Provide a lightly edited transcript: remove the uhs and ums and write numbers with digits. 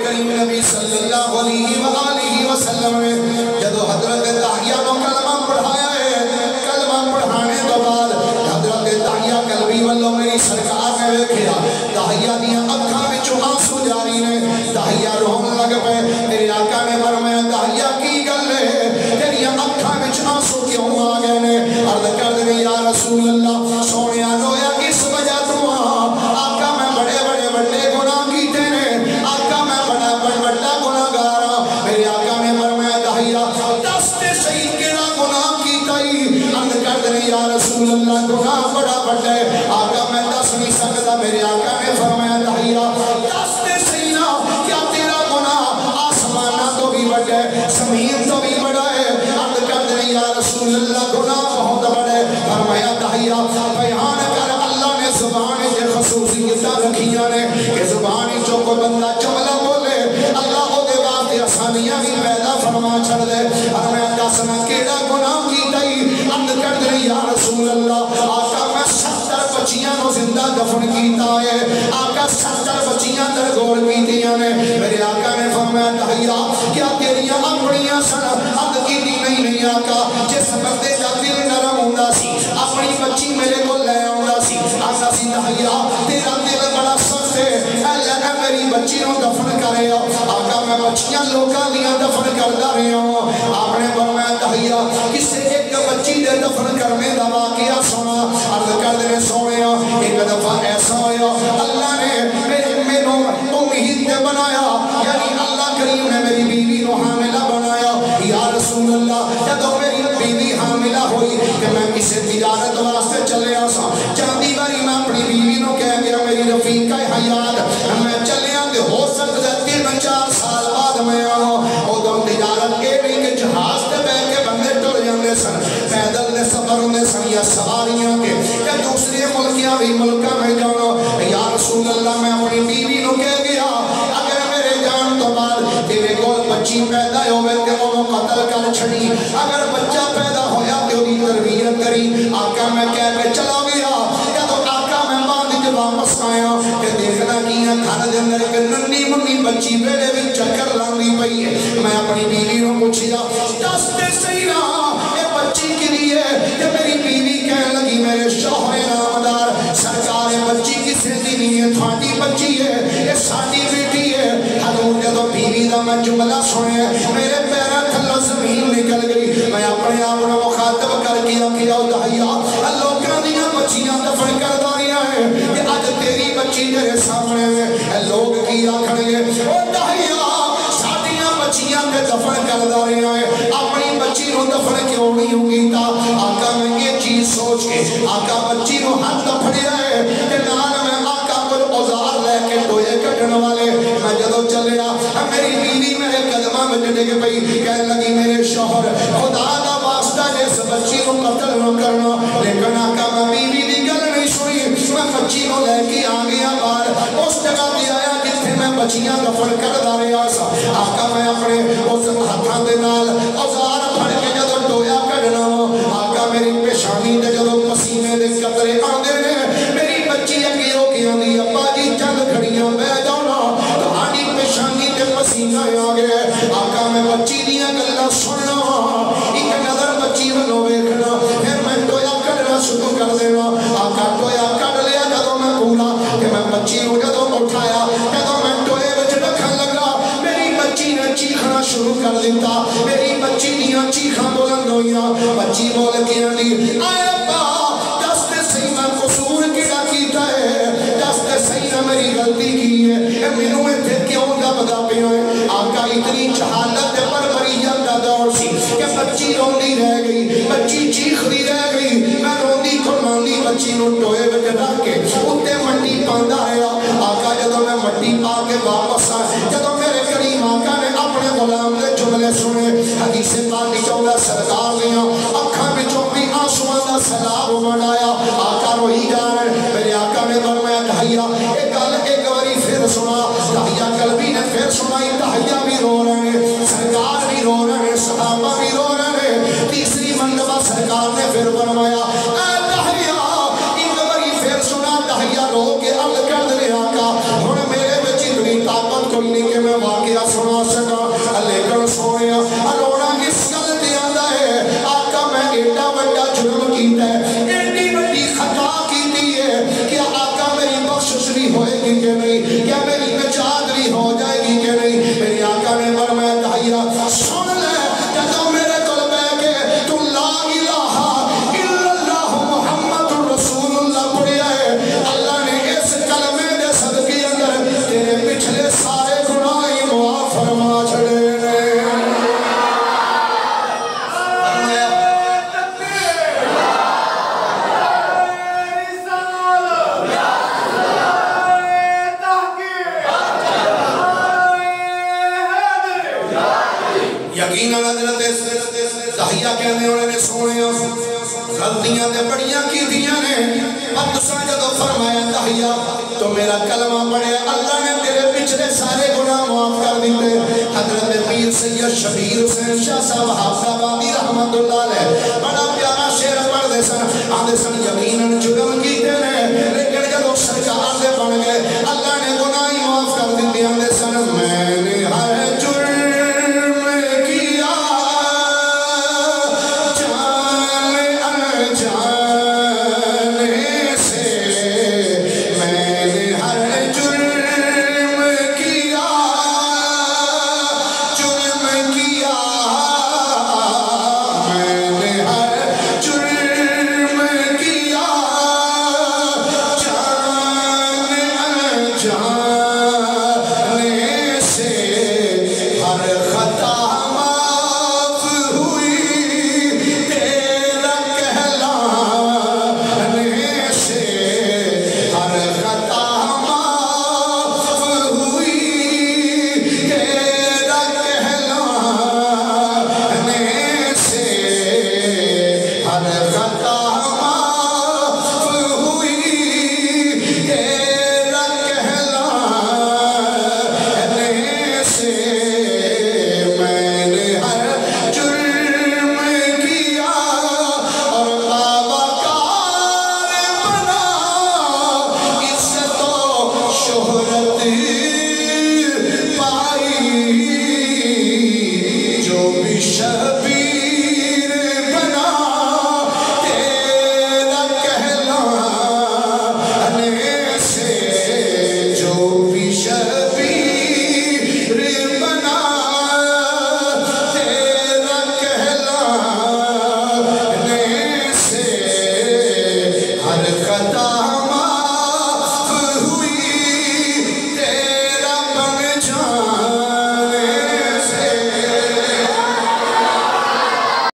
کریم نبی صلی اللہ علیہ وآلہ وسلم نے جدو حضرت داہیہ کو کلمہ پڑھایا ہے، کلمہ پڑھانے تو بعد حضرت داہیہ قلبی واللہ میری سرکار نے ویکھیا داہیہ دیا اکھاں وچوں آنسو جاری نے، داہیہ رون لگ پے، میرے آقا نے فرمایا داہیہ کی گل ہے تیری اکھاں وچ آنسو کیوں آ گئے نے؟ عرض کر دے یا رسول اللہ سونیا رویا اس وجہ تو آقا میں بڑے بڑے بڑے گناہ کیتے نے، آقا میں بڑا بڑا گناہ گارا۔ میرے آقا نے فرمایا داہیہ دس تے صحیح کیڑا گناہ کیتا ہی؟ عرض کر دے یا رسول اللہ گناہ بڑا بڑا ہے، آقا میں دس نہیں سکتا۔ میرے آقا نے فرمایا داہیہ دس تے صحیح نہ کیا تیرا گناہ آسمانہ تو بھی بڑا ہے زمین تو بھی بڑا ہے؟ عرض کر دے یا رسول اللہ گناہ بہت بڑا ہے۔ فرمایا داہیہ بیان کر اللہ نے زبان کے خصوصیتاں رکھیاں نے کہ زبان جو کوئی بندہ جملہ بولے اللہ او دے واسطے آسانیاں بھی پیدا فرما چھڑ دے۔ فرمایا دسنا کیڑا گناہ کیتا ہی؟ عرض کر دے یا رسول اللہ آقا میں 70 بچیاں نو زندہ دفن کیتا ہے، آقا 70 بچیاں درگور کیتیاں نے۔ میرے آقا نے فرمایا داہیہ کیا تیریاں اپنیاں سن؟ عرض کیتی نہیں آقا، جس بندے دا دل نرم ہوندا سی اپنی بچی میرے کو لے آوندا سی، آقا سی داہیہ تیرا دل بڑا سخت ہے، اے میری بچی نو دفن کرے آقا میں بچیاں لوکاں دیاں دفن کردا رہیا ہوں۔ آپ نے فرمایا داہیہ کسے ایک بچی دے دفن کرنے دا واقعہ سنا؟ عرض کر دے سونیا ایک دفعہ ایسا ہویا اللہ نے مینوں امید تے بنایا، یعنی اللہ کریم نے میری بیوی نو حاملہ بنایا۔ یا رسول اللہ جدو میری بیوی حاملہ ہوئی کہ میں کسے تجارت واسطے چلے آسا چاندی باری میں اپنی بیوی نو کہہ گیا میری رفیقہ حیات میں چلے آنگے ہو سکتا 3-4 سال بعد میں آنا او دم تجارت کے بھی کہ جہاز تے بے کے بندے ٹر جاندے سن، پیدل نے سفر ہوندے سن یا سواریاں کے یا دوسرے ملکیاں بھی ملکہ میں جانا۔ یا رسول اللہ میں اپنی بیوی نو کہہ گیا اگر میرے جان تو بعد تیرے کول بچی پیدا ہوئے کہ انہوں قتل کر چھڑی، اگر بچہ پیدا ہویا تو دی تربیت کری۔ آقا میں کہہ کے چلا گیا یا تو آقا میں بعد کے واپس آیا کہ دیکھنا کیا گھر دے اندر ایک ننی منی بچی بیڑے بھی چکر لاندی پئی ہے۔ میں اپنی بیوی نو پوچھیا دس تے صحیح نہ اے بچی کی لیے کہ میری بیوی کہنے لگی میرے شوہر نامدار سرکار بچی کسے دی نہیں ہے تھاڑی بچی ہے یہ ساڑی بیٹی ہے۔ حضور جدو بیوی دا میں جملہ سنے میرے پیرہ تھلا زمین نکل گئی، میں اپنے آپ نے مخاطب کر کیا داہیہ لوگاں دیاں بچیاں دفن کر داریاں ہیں کہ آج تیری بچی تیرے سامنے میں لوگ کی آکھن گے او داہیہ ساڑیاں بچیاں کے دفن کر داریاں ہیں اپنی بچی نو دفن کیوں نہیں ہوگی تا؟ آقا میں یہ چیز سوچ کے آقا بچی نو ہاتھ پھڑیا ہے کہ نال میں آقا پر اوزار لے کے ٹوئے کٹن والے میں جدو چلیا میری بیوی میرے قدمہ میں ڈگ پئی کہنے لگی میرے شوہر خدا دا واسطہ جس بچی کو قتل نہ کرنا، لیکن آقا میں بیوی دی گل نہیں سنی، میں بچی کو لے کے آ گیا باہر اس جگہ دے آیا جتھے میں بچیاں دفن کر دا رہا سا۔ آقا میں اپنے اس ہاتھاں دے نال اوزار پھڑ کے جدو ٹویا کڈنا آقا میری پیشانی دے جدو پسینے دے قطرے آندے نے میری بچی اگے ہو کے آندی ابا جی چند کھڑیاں بہ جانا تہاڈی پیشانی تے پسینہ آ گئے۔ آقا میں بچی دیاں گلاں سننا ایک نظر بچی ولوں ویکھنا پھر میں ٹویا کڈنا شروع کر دینا۔ آقا ٹویا کڈ لیا جدو میں پورا کہ میں بچی نو جدو اٹھایا جدو میں ٹوئے وچ رکھن لگا میری بچی نے چیخنا شروع کر دیتا، میری بچی دیاں چیخاں بلند ہوئیاں، بچی بول کے آندی اے ابا دس تے صحیح میں قصور کیڑا کیتا ہے، دس تے صحیح نہ میری غلطی کی ہے، اے مینوں ایتھے کیوں لبدا پیا ہے؟ آقا اتنی جہالت پر بریت دا دور سی کہ بچی روندی رہ گئی، بچی چیخدی رہ گئی، میں روندی کھڑماندی بچی نو ٹوئے وچ رکھ کے اُتے مٹی پاندا رہیا۔ آقا جدوں میں مٹی پا کے واپس آیا جدوں میرے کریم آقا نے اپنے غلام دے جملے سنے حدیث پاک چولا سرکار دیاں اکھاں وچوں بھی آنسواں دا سیلاب بڑھایا۔ آقا روئی جا رہے میرے آقا نے فرمایا داہیہ ایک گل ایک باری پھر سنا، داہیہ قلبی نے پھر سنائی، داہیہ بھی رو رہے ہیں سرکار بھی رو رہے ہیں صحابہ بھی رو رہے ہیں۔ تیسری مرتبہ سرکار نے پھر فرمایا اے داہیہ ایک باری پھر سنا، داہیہ رو کے عرض کر دے آقا ہن میرے وچ اتنی طاقت کوئی نہیں کہ میں واقعہ سنا سکا لیکن سویا رونا اس گل تے آندا ہے آقا میں ایڈا بڑا جرم کیتا ہے ایڈی بڑی خطا کیتی ہے کہ آقا میری بخشش نہیں ہوئے گی کہ نہیں کیا میری نجات نہیں ہو جائے گی کہ نہیں میرے آقا نے فرمایا داہیا سن لے جدوں میرے کول بیٹھ کے تو لا الہ الا اللہ محمد رسول اللہ پڑھیا ہے اللہ نے اس کلمے دے صدقے اندر تیرے پچھلے سارے گناہ معاف فرما چھڑے نے یقیناً حضرت داہیہ کہنے انہوں نے سونے غلطیاں دے بڑیاں کی دیا نے اب تساں جدو فرمایا داہیہ تو میرا کلمہ پڑھے اللہ نے تیرے پچھلے سارے گناہ معاف کر دیتے حضرت پیر سید شبیر حسین شاہ